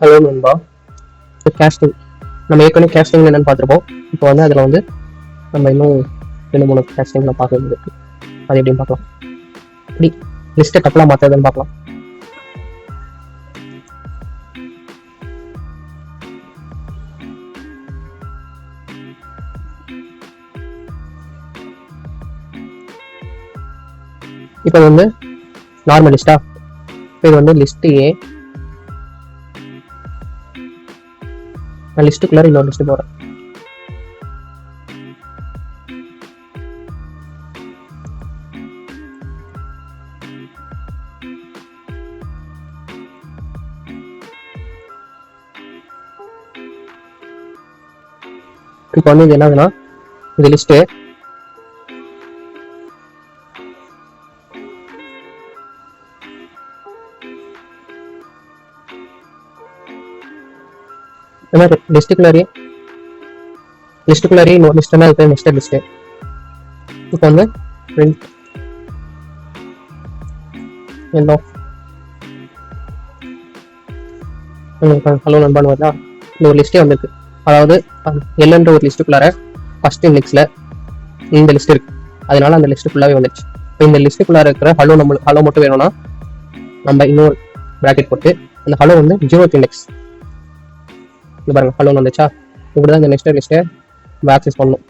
Hello நண்பா. Casting நம்ம ஏற்கனவே கேஸ்டிங் என்னன்னு பார்த்துருப்போம். இப்போ வந்து அதில் வந்து நம்ம இன்னும் 2-3 கேஸ்டிங்கில் பார்க்க வேண்டியது இருக்கு. அது எப்படின்னு பார்க்கலாம். இப்படி லிஸ்ட்டை கப்பலாக மாற்றுறதுன்னு பார்க்கலாம். இப்போ வந்து நார்மல் லிஸ்ட்டா, இப்போ இது வந்து லிஸ்ட் ஏ. நான் லிஸ்ட்டுக்குள்ளார இன்னொரு லிஸ்ட்டு போகிறேன். இப்போ வந்து இது என்னதுன்னா, இந்த லிஸ்ட்டு இந்த மாதிரி லிஸ்ட்டுக்குள்ளாரே இன்னொரு லிஸ்ட்டுனா இது நெக்ஸ்ட் லிஸ்ட்டு. இப்போ வந்து பிரிண்ட் எல்லோ ஹலோ நண்பான்னு வருதா, இந்த ஒரு லிஸ்ட்டே வந்திருக்கு. அதாவது எல்லுன்ற ஒரு லிஸ்ட்டுக்குள்ளார ஃபர்ஸ்ட் இண்டெக்ஸில் இந்த லிஸ்ட் இருக்கு, அதனால அந்த லிஸ்ட்டு ஃபுல்லாகவே வந்துடுச்சு. இப்போ இந்த லிஸ்ட்டுக்குள்ளார இருக்கிற ஹலோ மட்டும் வேணும்னா நம்ம இன்னொரு ப்ராக்கெட் போட்டு அந்த ஹலோ வந்து 0th இண்டெக்ஸ் இது பாருங்க ஹலோன்னு வந்துச்சா. இப்படி தான் இந்த நெக்ஸ்ட் லிஸ்ட்டை ஆக்சஸ் பண்ணணும்.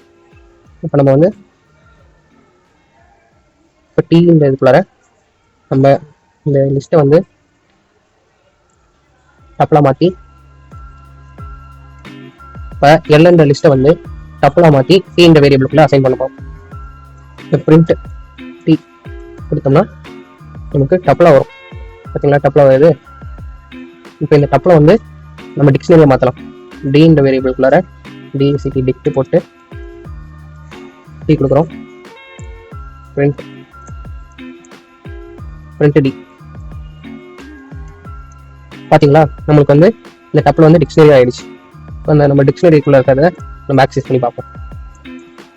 இப்போ நம்ம வந்து இப்போ இந்த இதுக்குள்ளார நம்ம இந்த லிஸ்ட்டை வந்து டப்பலாக மாற்றி, இப்போ எல்லுன்ற லிஸ்ட்டை வந்து டப்பலாக மாற்றி இந்த வேரியபிளுக்குள்ள அசைன் பண்ணுவோம். இப்போ பிரிண்ட் டி கொடுத்தோம்னா நமக்கு டப்பலாக வரும். பார்த்தீங்களா, டப்பலாக வருது. இப்போ இந்த டப்பலை வந்து நம்ம டிக்ஷனரியை மாற்றலாம். இந்த வேரியபிளுக்குள்ளார டிசிடி டிக்ட் போட்டு டி கொடுக்குறோம். பிரிண்ட் டி பார்த்தீங்களா, நம்மளுக்கு வந்து இந்த டப்பில் வந்து டிக்ஷனரி ஆகிடுச்சு. அந்த நம்ம டிக்ஷனரிக்குள்ளே இருக்கிறத நம்ம ஆக்சஸ் பண்ணி பார்ப்போம்.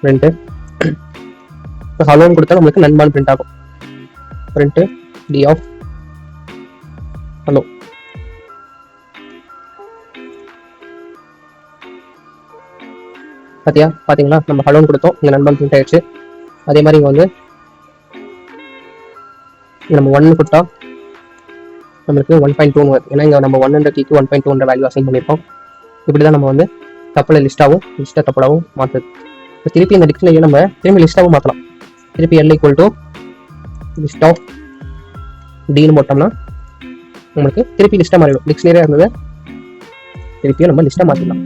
பிரிண்ட்டு இப்போ ஹலோன்னு கொடுத்தா நம்மளுக்கு நண்பான் பிரிண்ட் ஆகும். Printed of hello. பார்த்தீங்களா, நம்ம ஹலோன்னு கொடுத்தோம், இங்கே நண்பன் பிரிண்ட் ஆயிடுச்சு. அதே மாதிரி இங்கே வந்து நம்ம 1 கொடுத்தா நம்மளுக்கு 1.2 வருது. ஏன்னா இங்கே நம்ம 1 கீக்கு 1.2 வேல்யூ அசைன் பண்ணியிருக்கோம். இப்படி தான் நம்ம வந்து டப்பில் லிஸ்ட்டாக டப்பலாகவும் மாற்றுது. இப்போ திருப்பி இந்த டிக்ஷனரியை நம்ம திரும்பி லிஸ்ட்டாகவும் மாற்றலாம். திருப்பி L equal to list of டின்னு போட்டோம்னா நம்மளுக்கு திருப்பி லிஸ்ட்டாக மாறிடும். டிக்ஷனரியாக இருந்தது திருப்பியும் நம்ம லிஸ்ட்டாக மாற்றிடலாம்.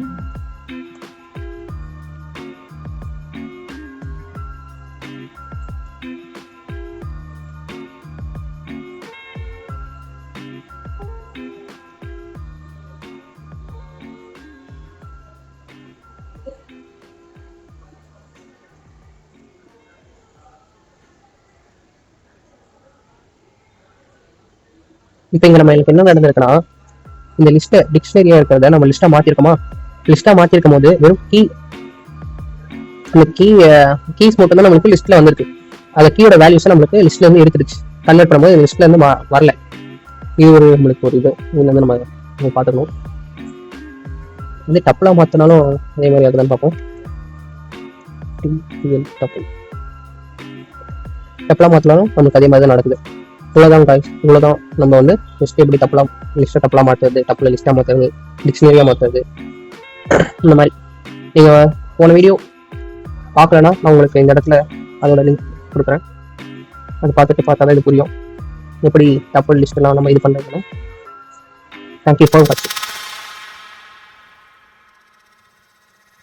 இப்போ இங்கே நம்ம எனக்கு என்ன நடந்திருக்குன்னா, இந்த லிஸ்ட்டை டிக்ஷனரியாக இருக்கிறத நம்ம லிஸ்ட்டாக மாற்றிருக்கோமா. லிஸ்ட்டாக மாற்றிருக்கும் போது வெறும் அந்த கீஸ் மட்டும் தான் நம்மளுக்கு லிஸ்ட்டில் வந்திருக்கு. அந்த கீயோட வேல்யூஸை நம்மளுக்கு லிஸ்ட்ல இருந்து எடுத்துருச்சு. கன்வெர்ட் பண்ணும்போது லிஸ்ட்ல இருந்து வரல. இது ஒரு நம்மளுக்கு ஒரு இதுல இருந்து நம்ம பார்த்துக்கணும். வந்து டப்பலாக மாற்றினாலும் அதே மாதிரி அதுதான் பார்ப்போம். டப்பலாக மாற்றினாலும் நமக்கு அதே மாதிரி தான் நடக்குது. இவ்வளோதான் காய்ஸ், இவ்வளோதான். நம்ம வந்து லிஸ்ட்டு எப்படி லிஸ்ட்டை டப்பலாக மாற்றுறது, டப்பில் லிஸ்ட்டாக மாற்றுறது, டிக்ஷனரியாக மாற்றுறது, இந்த மாதிரி. நீங்கள் போன வீடியோ பார்க்கலன்னா நான் உங்களுக்கு இந்த இடத்துல அதோட லிங்க் கொடுக்குறேன். அது பார்த்தா தான் இது புரியும், எப்படி டப்பிள் லிஸ்ட்டெல்லாம் நம்ம இது பண்ணுறதுன்னு. தேங்க்யூ ஃபார் வாட்சிங்.